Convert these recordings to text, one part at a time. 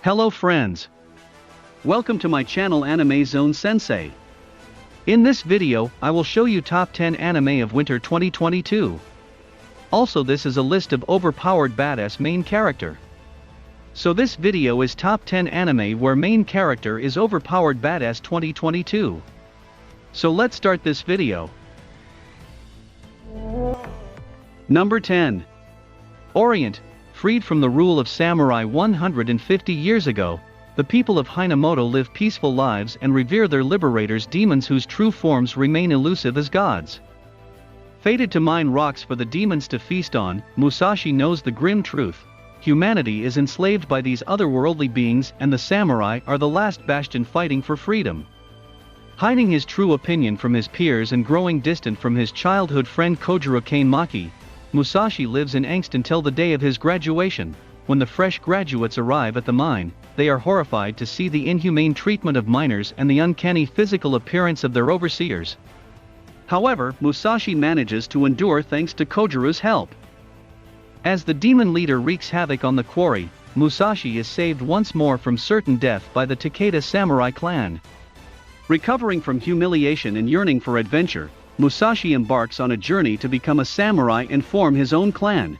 Hello friends! Welcome to my channel Anime Zone Sensei. In this video, I will show you top 10 anime of winter 2022. Also, this is a list of overpowered badass main character. So this video is top 10 anime where main character is overpowered badass 2022. So let's start this video. Number 10. Orient. Freed from the rule of samurai 150 years ago, the people of Hinamoto live peaceful lives and revere their liberators, demons whose true forms remain elusive as gods. Fated to mine rocks for the demons to feast on, Musashi knows the grim truth: humanity is enslaved by these otherworldly beings, and the samurai are the last bastion fighting for freedom. Hiding his true opinion from his peers and growing distant from his childhood friend Kojiro Kanemaki, Musashi lives in angst until the day of his graduation. When the fresh graduates arrive at the mine, they are horrified to see the inhumane treatment of miners and the uncanny physical appearance of their overseers. However, Musashi manages to endure thanks to Kojiro's help. As the demon leader wreaks havoc on the quarry, Musashi is saved once more from certain death by the Takeda samurai clan. Recovering from humiliation and yearning for adventure, Musashi embarks on a journey to become a samurai and form his own clan.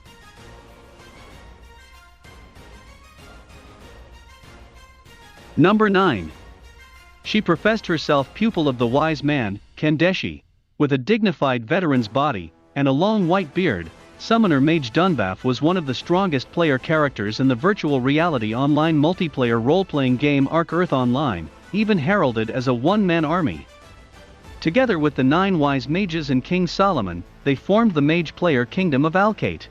Number 9. She professed herself pupil of the wise man, Kendeshi. With a dignified veteran's body, and a long white beard, summoner Mage Dunbaff was one of the strongest player characters in the virtual reality online multiplayer role-playing game Arc Earth Online, even heralded as a one-man army. Together with the 9 wise mages and King Solomon, they formed the mage player kingdom of Alkate.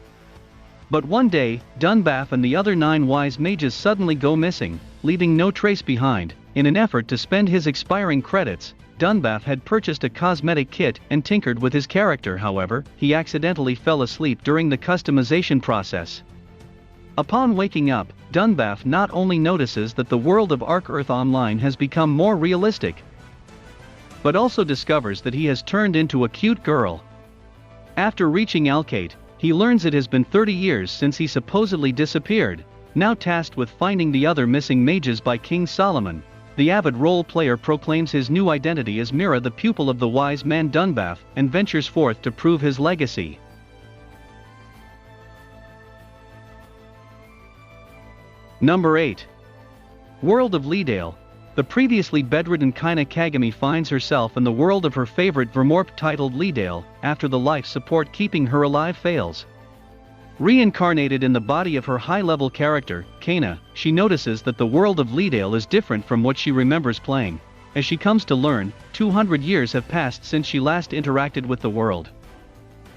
But one day, Dunbaff and the other 9 wise mages suddenly go missing, leaving no trace behind. In an effort to spend his expiring credits, Dunbaff had purchased a cosmetic kit and tinkered with his character. However, he accidentally fell asleep during the customization process. Upon waking up, Dunbaff not only notices that the world of Arc Earth Online has become more realistic, but also discovers that he has turned into a cute girl. After reaching Alkate, he learns it has been 30 years since he supposedly disappeared. Now tasked with finding the other missing mages by King Solomon, the avid role player proclaims his new identity as Mira, the pupil of the wise man Dunbaff, and ventures forth to prove his legacy. Number 8. World of Leadale. The previously bedridden Kaina Kagami finds herself in the world of her favorite Vermorp titled Leadale, after the life support keeping her alive fails. Reincarnated in the body of her high-level character, Kaina, she notices that the world of Leadale is different from what she remembers playing. As she comes to learn, 200 years have passed since she last interacted with the world.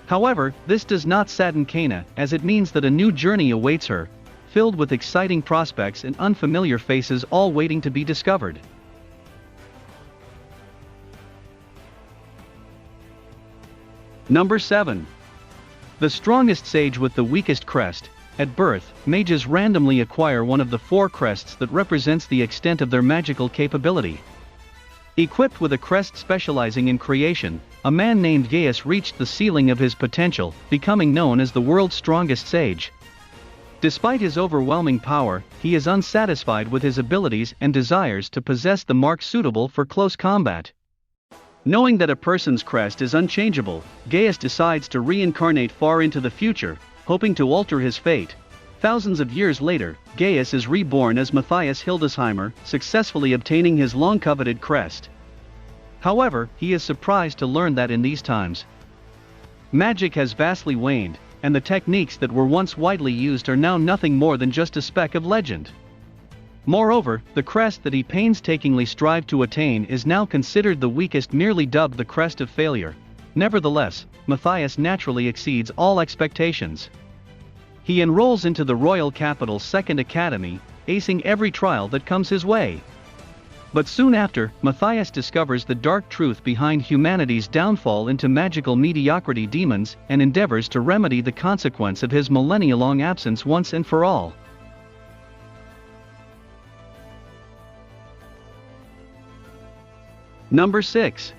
However, this does not sadden Kaina, as it means that a new journey awaits her, filled with exciting prospects and unfamiliar faces all waiting to be discovered. Number 7. The strongest sage with the weakest crest. At birth, mages randomly acquire one of the 4 crests that represents the extent of their magical capability. Equipped with a crest specializing in creation, a man named Gaius reached the ceiling of his potential, becoming known as the world's strongest sage. Despite his overwhelming power, he is unsatisfied with his abilities and desires to possess the mark suitable for close combat. Knowing that a person's crest is unchangeable, Gaius decides to reincarnate far into the future, hoping to alter his fate. Thousands of years later, Gaius is reborn as Matthias Hildesheimer, successfully obtaining his long-coveted crest. However, he is surprised to learn that in these times, magic has vastly waned, and the techniques that were once widely used are now nothing more than just a speck of legend. Moreover, the crest that he painstakingly strived to attain is now considered the weakest, merely dubbed the crest of failure. Nevertheless, Matthias naturally exceeds all expectations. He enrolls into the royal capital's second academy, acing every trial that comes his way. But soon after, Matthias discovers the dark truth behind humanity's downfall into magical mediocrity demons, and endeavors to remedy the consequence of his millennia-long absence once and for all. Number 6.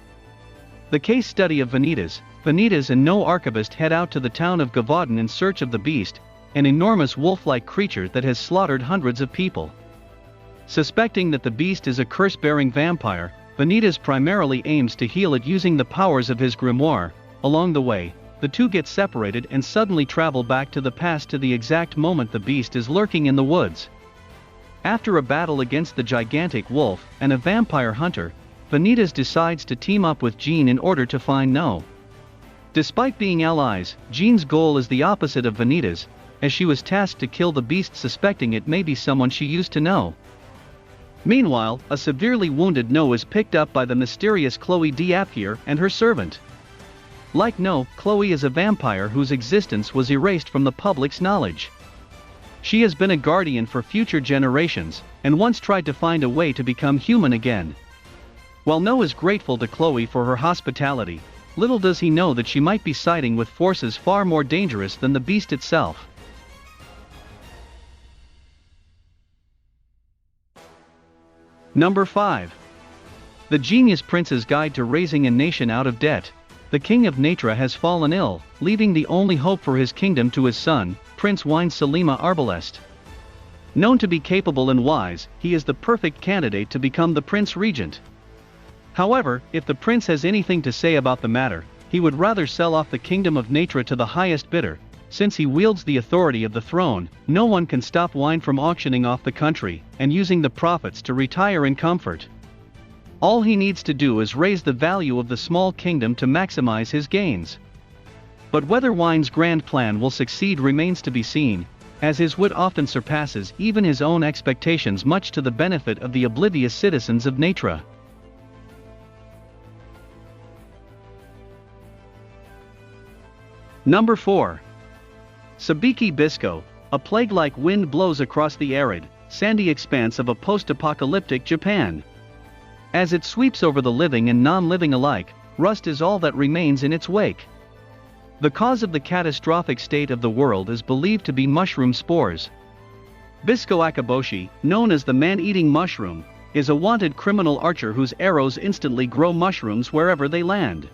The case study of Vanitas. Vanitas and no archivist head out to the town of Gavaden in search of the beast, an enormous wolf-like creature that has slaughtered hundreds of people. Suspecting that the beast is a curse-bearing vampire, Vanitas primarily aims to heal it using the powers of his grimoire. Along the way, the two get separated and suddenly travel back to the past to the exact moment the beast is lurking in the woods. After a battle against the gigantic wolf and a vampire hunter, Vanitas decides to team up with Jean in order to find No. Despite being allies, Jean's goal is the opposite of Vanitas, as she was tasked to kill the beast, suspecting it may be someone she used to know. Meanwhile, a severely wounded No is picked up by the mysterious Chloe D'Appier and her servant. Like No, Chloe is a vampire whose existence was erased from the public's knowledge. She has been a guardian for future generations, and once tried to find a way to become human again. While No is grateful to Chloe for her hospitality, little does he know that she might be siding with forces far more dangerous than the beast itself. Number 5. The Genius Prince's Guide to Raising a Nation Out of Debt. The king of Natra has fallen ill, leaving the only hope for his kingdom to his son, Prince Wine Selima Arbalest. Known to be capable and wise, he is the perfect candidate to become the prince regent. However, if the prince has anything to say about the matter, he would rather sell off the kingdom of Natra to the highest bidder. Since he wields the authority of the throne, no one can stop Wine from auctioning off the country and using the profits to retire in comfort. All he needs to do is raise the value of the small kingdom to maximize his gains. But whether Wine's grand plan will succeed remains to be seen, as his wit often surpasses even his own expectations, much to the benefit of the oblivious citizens of Natra. Number 4. Sabikui Bisco. A plague-like wind blows across the arid, sandy expanse of a post-apocalyptic Japan. As it sweeps over the living and non-living alike, rust is all that remains in its wake. The cause of the catastrophic state of the world is believed to be mushroom spores. Bisco Akaboshi, known as the man-eating mushroom, is a wanted criminal archer whose arrows instantly grow mushrooms wherever they land.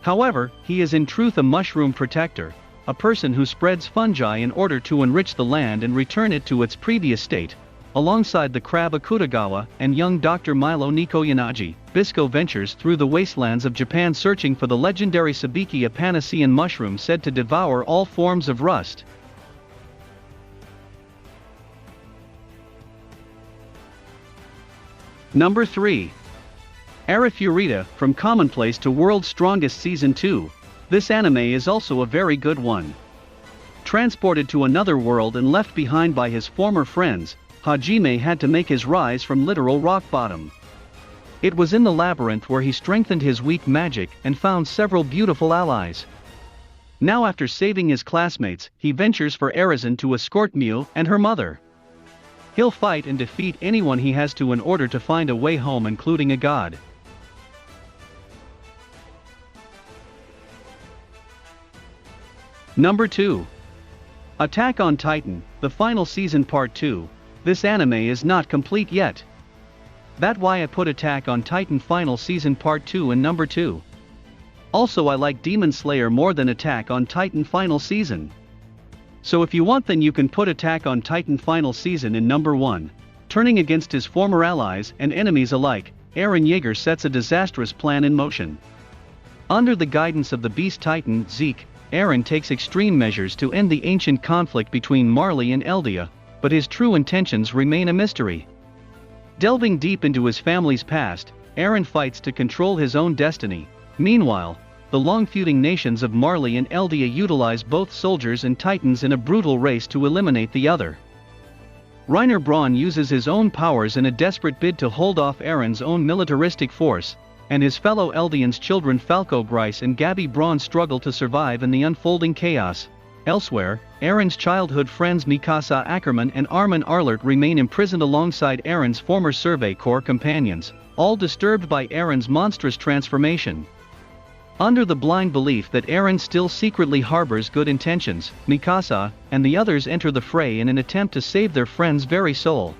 However, he is in truth a mushroom protector, a person who spreads fungi in order to enrich the land and return it to its previous state. Alongside the crab Akutagawa and young Dr. Milo Nikoyanagi, Bisco ventures through the wastelands of Japan searching for the legendary Sabikui, a Panacean mushroom said to devour all forms of rust. Number 3. Arifureta, from Commonplace to World's Strongest Season 2. This anime is also a very good one. Transported to another world and left behind by his former friends, Hajime had to make his rise from literal rock bottom. It was in the labyrinth where he strengthened his weak magic and found several beautiful allies. Now, after saving his classmates, he ventures for Arizen to escort Miu and her mother. He'll fight and defeat anyone he has to in order to find a way home, including a god. Number 2. Attack on Titan, the final season part 2. This anime is not complete yet. That's why I put Attack on Titan final season part 2 in number 2. Also, I like Demon Slayer more than Attack on Titan final season. So if you want, then you can put Attack on Titan final season in number 1. Turning against his former allies and enemies alike, Eren Yeager sets a disastrous plan in motion. Under the guidance of the beast Titan, Zeke, Eren takes extreme measures to end the ancient conflict between Marley and Eldia, but his true intentions remain a mystery. Delving deep into his family's past, Eren fights to control his own destiny. Meanwhile, the long-feuding nations of Marley and Eldia utilize both soldiers and titans in a brutal race to eliminate the other. Reiner Braun uses his own powers in a desperate bid to hold off Eren's own militaristic force, and his fellow Eldians children Falco Grice and Gabi Braun struggle to survive in the unfolding chaos. Elsewhere, Eren's childhood friends Mikasa Ackerman and Armin Arlert remain imprisoned alongside Eren's former Survey Corps companions, all disturbed by Eren's monstrous transformation. Under the blind belief that Eren still secretly harbors good intentions, Mikasa and the others enter the fray in an attempt to save their friend's very soul.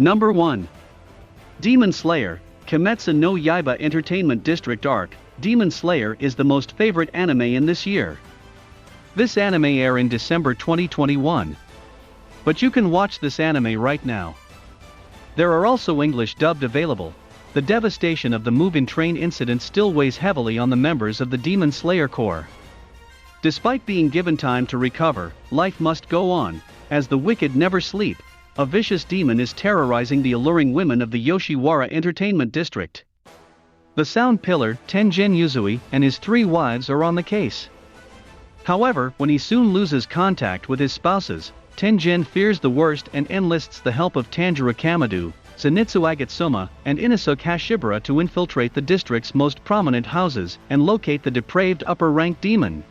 Number 1. Demon Slayer, Kimetsu no Yaiba Entertainment District Arc. Demon Slayer is the most favorite anime in this year. This anime aired in December 2021. But you can watch this anime right now. There are also English dubbed available. The devastation of the Mugen Train incident still weighs heavily on the members of the Demon Slayer Corps. Despite being given time to recover, life must go on, as the wicked never sleep. A vicious demon is terrorizing the alluring women of the Yoshiwara Entertainment District. The sound pillar, Tenjin Yuzui, and his 3 wives are on the case. However, when he soon loses contact with his spouses, Tenjin fears the worst and enlists the help of Tanjiro Kamado, Zenitsu Agatsuma, and Inosuke Hashibara to infiltrate the district's most prominent houses and locate the depraved upper-rank demon.